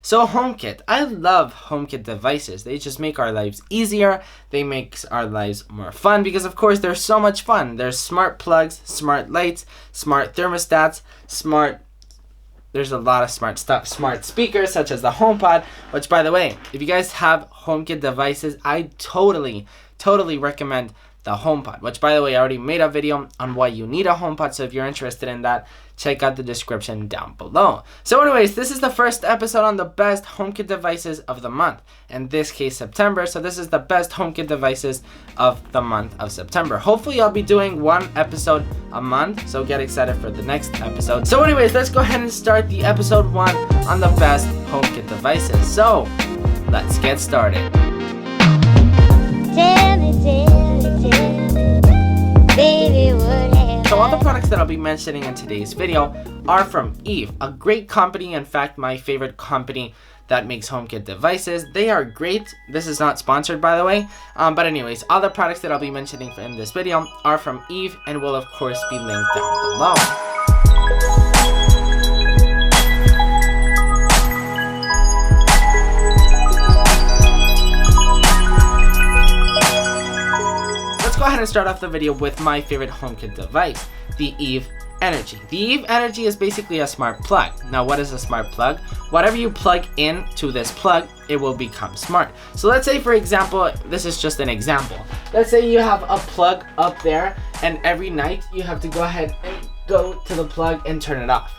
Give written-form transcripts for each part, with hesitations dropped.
So HomeKit, I love HomeKit devices. They just make our lives easier. They make our lives more fun because of course they're so much fun. There's smart plugs, smart lights, smart thermostats, there's a lot of smart stuff. Smart speakers such as the HomePod, which by the way, if you guys have HomeKit devices, I totally recommend the HomePod, which by the way, I already made a video on why you need a HomePod. So if you're interested in that, check out the description down below. So anyways, this is the first episode on the best HomeKit devices of the month. In this case, September. So this is the best HomeKit devices of the month of September. Hopefully I'll be doing one episode a month. So get excited for the next episode. So anyways, let's go ahead and start the episode 1 on the best HomeKit devices. So let's get started. So all the products that I'll be mentioning in today's video are from Eave, a great company. In fact, my favorite company that makes HomeKit devices. They are great. This is not sponsored, by the way. But anyways, all the products that I'll be mentioning in this video are from Eave and will of course be linked down below. Go ahead and start off the video with my favorite HomeKit device, the Eave Energy. The Eave Energy is basically a smart plug. Now, what is a smart plug? Whatever you plug into this plug, it will become smart. So let's say, for example, this is just an example. Let's say you have a plug up there and every night you have to go ahead and go to the plug and turn it off.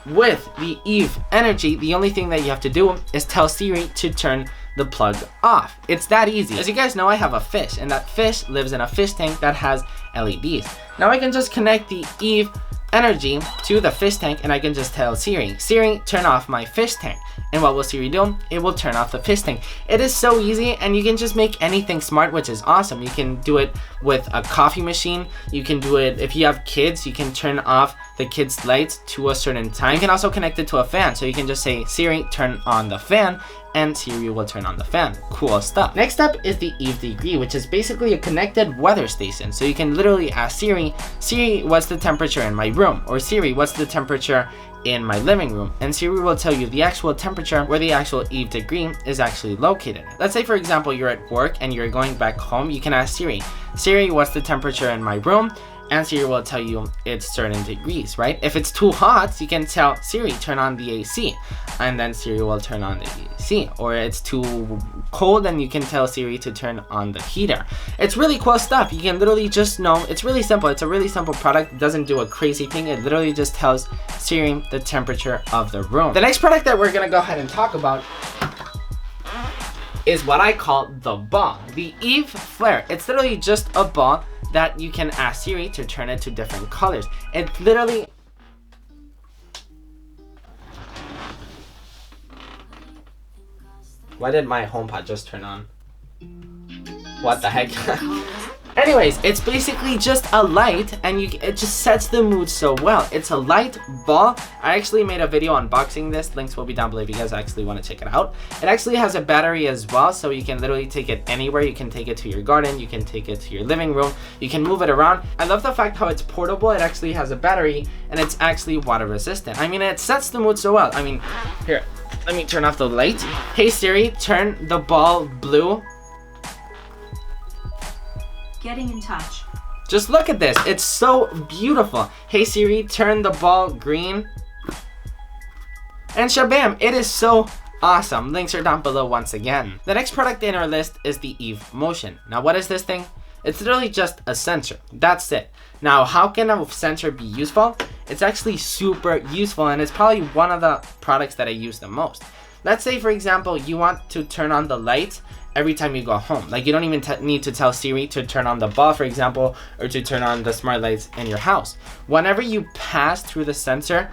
With the Eave Energy, the only thing that you have to do is tell Siri to turn the plug off. It's that easy. As you guys know, I have a fish, and that fish lives in a fish tank that has LEDs. Now I can just connect the Eave Energy to the fish tank, and I can just tell Siri, turn off my fish tank. And what will Siri do? It will turn off the fish tank. It is so easy, and you can just make anything smart, which is awesome. You can do it with a coffee machine. You can do it if you have kids. You can turn off the kids' lights to a certain time. You can also connect it to a fan, so you can just say, Siri, turn on the fan, and Siri will turn on the fan. Cool stuff. Next up is the Eave Degree, which is basically a connected weather station. So you can literally ask Siri, what's the temperature in my room? Or Siri, what's the temperature in my living room? And Siri will tell you the actual temperature where the actual Eave Degree is actually located. Let's say, for example, you're at work and you're going back home. You can ask Siri, what's the temperature in my room? And Siri will tell you it's certain degrees, right? If it's too hot, you can tell Siri, turn on the AC. And then Siri will turn on the AC. Or it's too cold, and you can tell Siri to turn on the heater. It's really cool stuff. You can literally just know, it's really simple. It's a really simple product. It doesn't do a crazy thing. It literally just tells Siri the temperature of the room. The next product that we're gonna go ahead and talk about is what I call the ball, the Eave Flare. It's literally just a ball that you can ask Siri to turn it to different colors. It literally... Why did my HomePod just turn on? What the heck? Anyways, it's basically just a light, and it just sets the mood so well. It's a light ball. I actually made a video unboxing this. Links will be down below if you guys actually want to check it out. It actually has a battery as well, so you can literally take it anywhere. You can take it to your garden. You can take it to your living room. You can move it around. I love the fact how it's portable. It actually has a battery, and it's actually water resistant. I mean, it sets the mood so well. I mean, here, let me turn off the light. Hey Siri, turn the ball blue. Getting in touch. Just look at this. It's so beautiful. Hey Siri, turn the ball green. And shabam, it is so awesome. Links are down below once again. The next product in our list is the Eave Motion. Now, what is this thing? It's literally just a sensor. That's it. Now, how can a sensor be useful? It's actually super useful, and it's probably one of the products that I use the most. Let's say, for example, you want to turn on the lights every time you go home. Like, you don't even need to tell Siri to turn on the ball, for example, or to turn on the smart lights in your house. Whenever you pass through the sensor,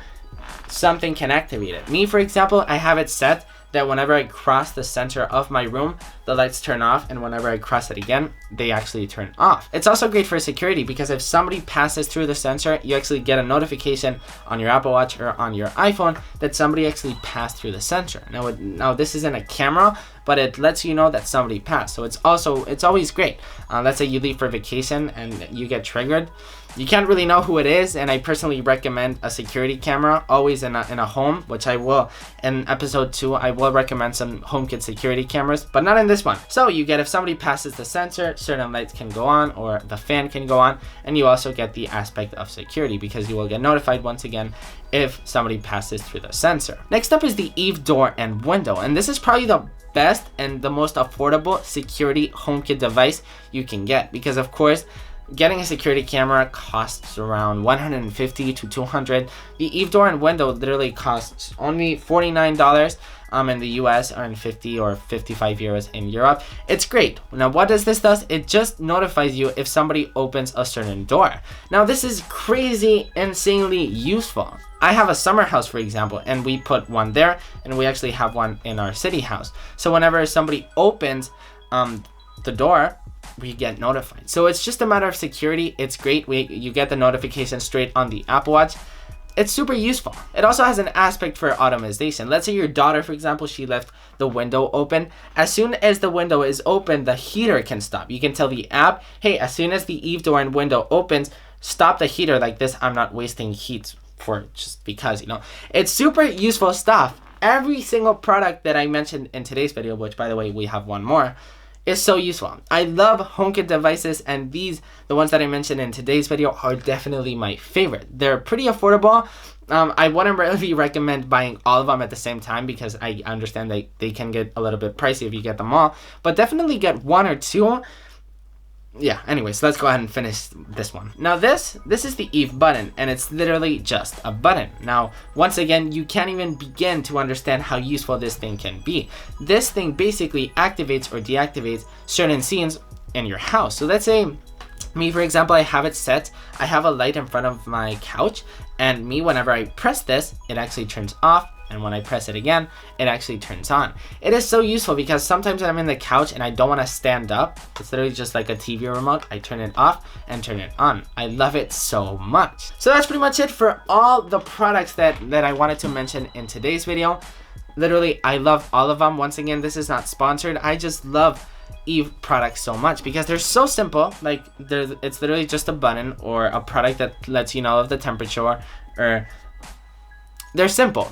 something can activate it. Me, for example, I have it set that whenever I cross the center of my room, the lights turn off, and whenever I cross it again, they actually turn off. It's also great for security because if somebody passes through the sensor, you actually get a notification on your Apple Watch or on your iPhone that somebody actually passed through the sensor. Now this isn't a camera, but it lets you know that somebody passed. So it's always great. Let's say you leave for vacation and you get triggered. you can't really know who it is, and I personally recommend a security camera always in a home, which I will in episode 2. I will recommend some HomeKit security cameras, but not in this one. So you get, if somebody passes the sensor, certain lights can go on or the fan can go on, and you also get the aspect of security because you will get notified once again if somebody passes through the sensor. Next up is the Eave door and window, and this is probably the best and the most affordable security HomeKit device you can get, because of course getting a security camera costs around $150 to $200. The Eave door and window literally costs only $49 in the US, or in 50 or 55 euros in Europe. It's great. Now what does this does? It just notifies you if somebody opens a certain door. Now this is crazy, insanely useful. I have a summer house, for example, and we put one there, and we actually have one in our city house. So whenever somebody opens the door, we get notified. So it's just a matter of security. It's great. You get the notification straight on the Apple Watch. It's super useful. It also has an aspect for automation. Let's say your daughter, for example, she left the window open. As soon as the window is open, the heater can stop. You can tell the app, hey, as soon as the Eave door and window opens, stop the heater like this. I'm not wasting heat for just because, you know. It's super useful stuff. Every single product that I mentioned in today's video, which by the way, we have one more, is so useful. I love HomeKit devices, and these, the ones that I mentioned in today's video, are definitely my favorite. They're pretty affordable. I wouldn't really recommend buying all of them at the same time because I understand they can get a little bit pricey if you get them all, but definitely get one or two. Yeah, anyways, let's go ahead and finish this one. Now this is the Eave button, and it's literally just a button. Now, once again, you can't even begin to understand how useful this thing can be. This thing basically activates or deactivates certain scenes in your house. So let's say me, for example, I have it set, I have a light in front of my couch, and me, whenever I press this, it actually turns off. And when I press it again, it actually turns on. It is so useful because sometimes I'm in the couch and I don't want to stand up. It's literally just like a TV remote. I turn it off and turn it on. I love it so much. So that's pretty much it for all the products that I wanted to mention in today's video. Literally, I love all of them. Once again, this is not sponsored. I just love Eave products so much because they're so simple. Like, it's literally just a button or a product that lets you know of the temperature, or they're simple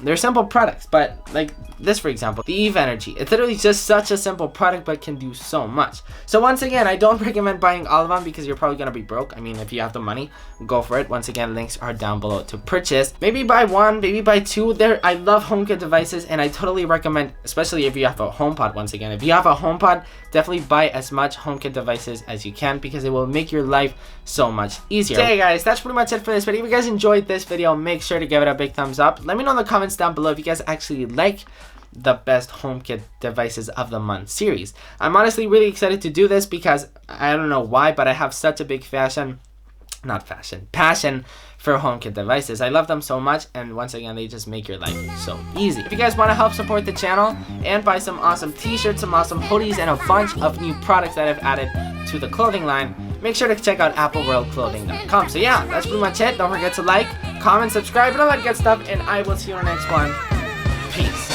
products. But like this, for example, the Eave Energy, it's literally just such a simple product but can do so much. So once again, I don't recommend buying all of them because you're probably gonna be broke. I mean, if you have the money, go for it. Once again, links are down below to purchase. Maybe buy one, maybe buy two. I love HomeKit devices, and I totally recommend, especially if you have a HomePod. Once again, if you have a HomePod, definitely buy as much HomeKit devices as you can because it will make your life so much easier. Okay guys, that's pretty much it for this video. If you guys enjoyed this video, make sure to give it a big thumbs up. Let me know in the comments down below if you guys actually like the best HomeKit devices of the month series. I'm honestly really excited to do this because I don't know why, but I have such a big passion for HomeKit devices. I love them so much, and once again, they just make your life so easy. If you guys want to help support the channel and buy some awesome t-shirts, some awesome hoodies, and a bunch of new products that I've added to the clothing line, make sure to check out appleworldclothing.com. So yeah, that's pretty much it. Don't forget to like, comment, subscribe, and all that good stuff, and I will see you in the next one. Peace.